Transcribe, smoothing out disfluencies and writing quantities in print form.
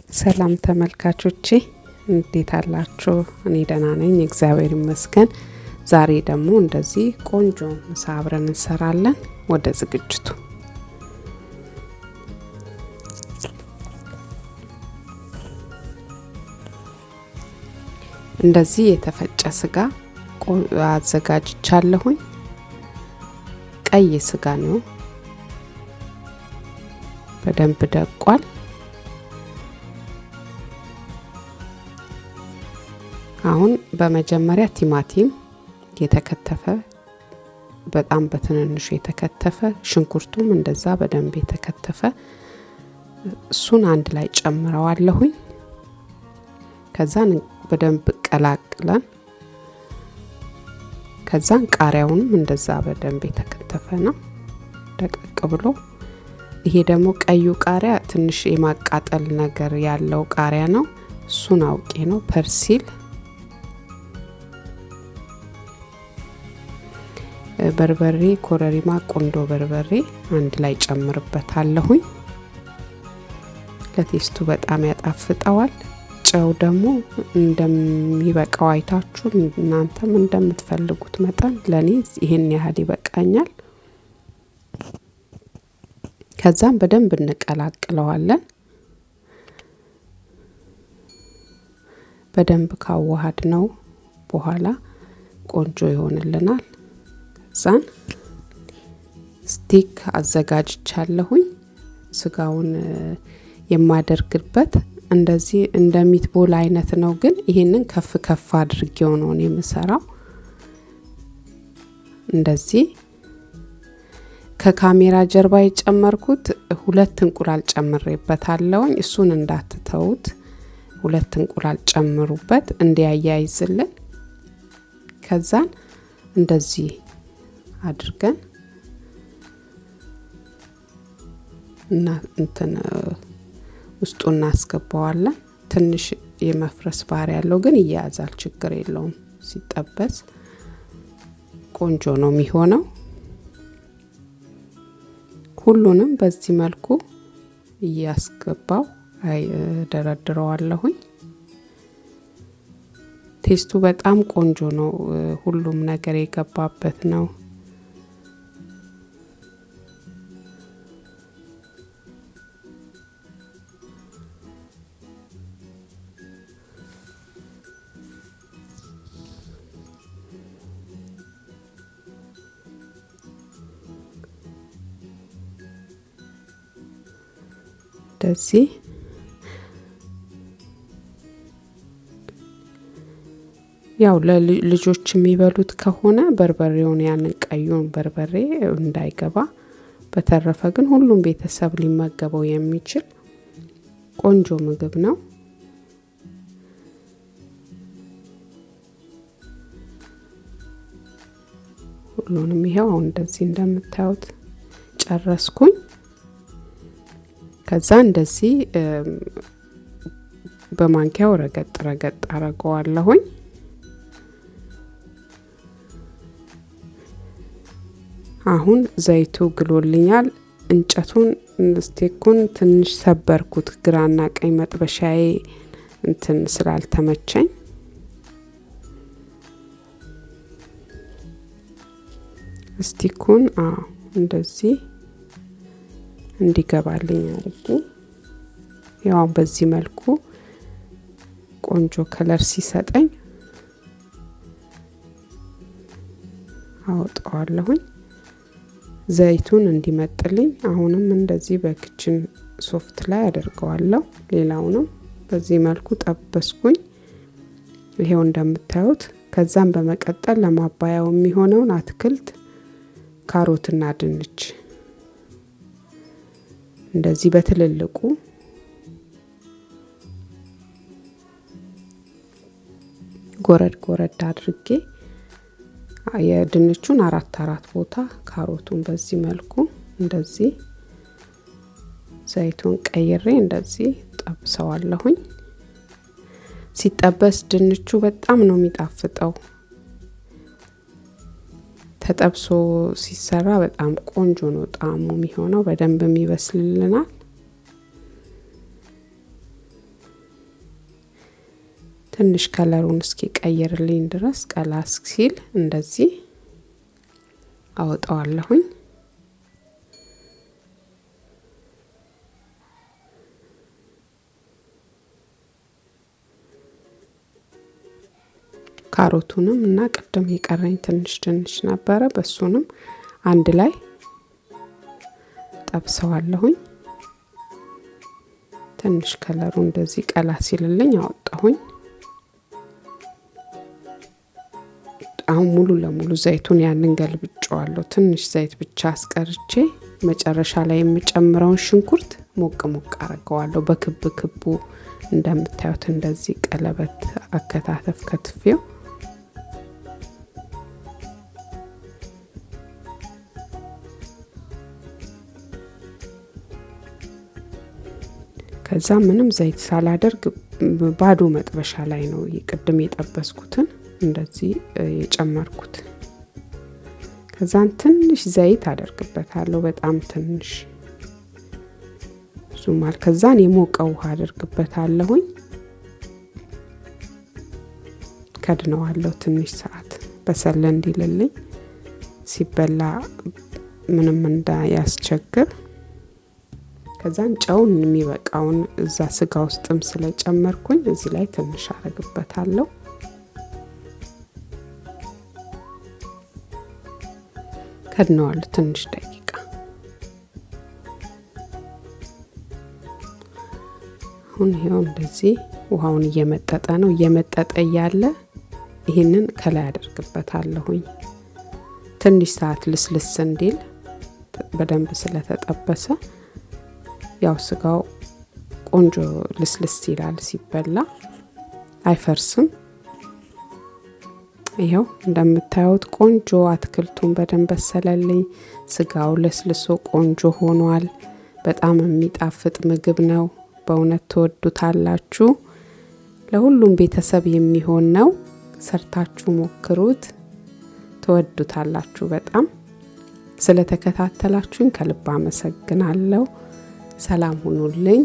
ሰላም ተመልካቾቼ እንዴት አላችሁ? እኔ ደህና ነኝ እግዚአብሔር ይመስገን። ዛሬ ደግሞ እንደዚህ ቆንጆ ምሳ አብረን እንሰራለን። ወደ ዝግጅቱ እንደዚህ የተፈጨ ስጋ አዘጋጅቻለሁኝ። ቀይ ስጋ ነው፣ በደንብ ደቋል። አሁን በመጀመሪያ ቲማቲም የተከተፈ በጣም በትንንሹ የተከተፈ፣ ሽንኩርቱም እንደዛ በደንብ የተከተፈ እሱን አንድ ላይ ጨምረዋለሁኝ። ከዛን በደንብ ቀላቅለን ከዛን ቃሪያውንም እንደዛ በደንብ የተከተፈ ነው ደቀቅ ብሎ። ይሄ ደግሞ ቀዩ ቃሪያ ትንሽ የማቃጠል ነገር ያለው ቃሪያ ነው፣ እሱን አውቄ ነው። ፐርሲል፣ በርበሬ፣ ኮረሪማ፣ ቆንዶ በርበሬ አንድ ላይ ጨምርበታለሁኝ። ለቴስቱ በጣም ያጣፍጣዋል። ጨው ደግሞ እንደሚበቃው አይታችሁ እናንተም እንደምትፈልጉት መጠን፣ ለኔ ይሄን ያህል ይበቃኛል። ከዛም በደንብ እንቀላቅለዋለን። በደንብ ካዋሃድ ነው በኋላ ቆንጆ ይሆንልናል። ከዛን ስቲክ አዘጋጅቻለሁኝ። ስጋውን የማደርግበት እንደዚህ እንደሚትቦል አይነት ነው፣ ግን ይሄንን ከፍ ከፍ አድርጌው ነው የምሰራው። እንደዚህ ከካሜራ ጀርባ የጨመርኩት 2 እንቁላል ጨምሬበታለሁኝ። እሱን እንዳትተውት፣ 2 እንቁላል ጨምሩበት እንዲያያይዝልን። ከዛን እንደዚህ አድርገን እና እንትን ውስጡን እናስገባዋለን። ትንሽ የመፍረስ ባህሪ ያለው ግን ይያዛል፣ ችግር የለውም። ሲጠበስ ቆንጆ ነው የሚሆነው። ሁሉንም በዚህ መልኩ እያስገባው ደረድረዋለሁኝ። ቴስቱ በጣም ቆንጆ ነው፣ ሁሉም ነገር የገባበት ነው። እንደዚህ ያው ለልጆች የሚበሉት ከሆነ በርበሬውን ያንን ቀዩን በርበሬ እንዳይገባ፣ በተረፈ ግን ሁሉም ቤተሰብ ሊመገበው የሚችል ቆንጆ ምግብ ነው። ሁሉንም ይሄው እንደዚህ እንደምታዩት ጨረስኩኝ። ከዛ እንደዚህ በማንኪያው ረገጥ ረገጥ አረጋዋለሁኝ። አሁን ዘይቱ ግሎልኛል። እንጨቱን ስቴኩን ትንሽ ሰበርኩት፣ ግራና ቀኝ መጥበሻዬ እንትን ስላልተመቸኝ። ስቲኩን እንደዚህ እንዲገባልኝ አድርጌ ያው በዚህ መልኩ ቆንጆ ከለር ሲሰጠኝ አወጣዋለሁኝ። ዘይቱን እንዲመጥልኝ አሁንም እንደዚህ በኪችን ሶፍት ላይ አደርገዋለሁ። ሌላውንም በዚህ መልኩ ጠበስኩኝ። ይሄው እንደምታዩት። ከዛም በመቀጠል ለማባያው የሚሆነውን አትክልት ካሮትና ድንች እንደዚህ በትልልቁ ጎረድ ጎረድ አድርጌ የድንቹን 4 ቦታ፣ ካሮቱን በዚህ መልኩ እንደዚህ ዘይቱን ቀይሬ እንደዚህ ጠብሰዋለሁኝ። ሲጠበስ ድንቹ በጣም ነው የሚጣፍጠው። ተጠብሶ ሲሰራ በጣም ቆንጆ ነው ጣዕሙ የሚሆነው፣ በደንብ የሚበስልልናል። ትንሽ ከለሩን እስኪ ቀይርልኝ ድረስ ቀላ ሲል እንደዚህ አወጣዋለሁኝ። ካሮቱንም እና ቀደም የቀረኝ ትንሽ ነበር በሱንም አንድ ላይ ጠብሰዋለሁኝ። ትንሽ ከለሩ እንደዚህ ቀላ ሲልልኝ አወጣሁኝ። አሁን ሙሉ ለሙሉ ዘይቱን ያንን ገልብጬዋለሁ። ትንሽ ዘይት ብቻ አስቀርቼ መጨረሻ ላይ የምጨምረውን ሽንኩርት ሞቅ አረጋዋለሁ። በክብ ክቡ እንደምታዩት እንደዚህ ቀለበት አከታተፍ ከትፌው ከዛ ምንም ዘይት ሳላደርግ ባዶ መጥበሻ ላይ ነው ቅድም የጠበስኩትን እንደዚህ የጨመርኩት። ከዛን ትንሽ ዘይት አደርግበታለሁ በጣም ትንሽ ዙማል። ከዛን የሞቀ ውሃ አደርግበታለሁኝ። ከድነዋለሁ ትንሽ ሰዓት በሰለ እንዲልልኝ ሲበላ ምንም እንዳያስቸግር። ከዛን ጨውን የሚበቃውን እዛ ስጋ ውስጥም ስለጨመርኩኝ እዚህ ላይ ትንሽ አረግበታለሁ። ከድነዋለሁ ትንሽ ደቂቃ። አሁን ይሄው እንደዚህ ውሃውን እየመጠጠ ነው። እየመጠጠ ያለ ይሄንን ከላይ አደርግበታለሁኝ። ትንሽ ሰዓት ልስልስ እንዲል በደንብ ስለተጠበሰ ያው ስጋው ቆንጆ ልስልስ ይላል ሲበላ አይፈርስም። ይሄው እንደምታዩት ቆንጆ አትክልቱን በደንብ በሰለልኝ። ስጋው ለስልሶ ቆንጆ ሆኗል። በጣም የሚጣፍጥ ምግብ ነው። በእውነት ተወዱታላችሁ። ለሁሉም ቤተሰብ የሚሆን ነው። ሰርታችሁ ሞክሩት፣ ተወዱታላችሁ። በጣም ስለተከታተላችሁኝ ከልብ አመሰግናለሁ። ሰላም ሁኑልኝ።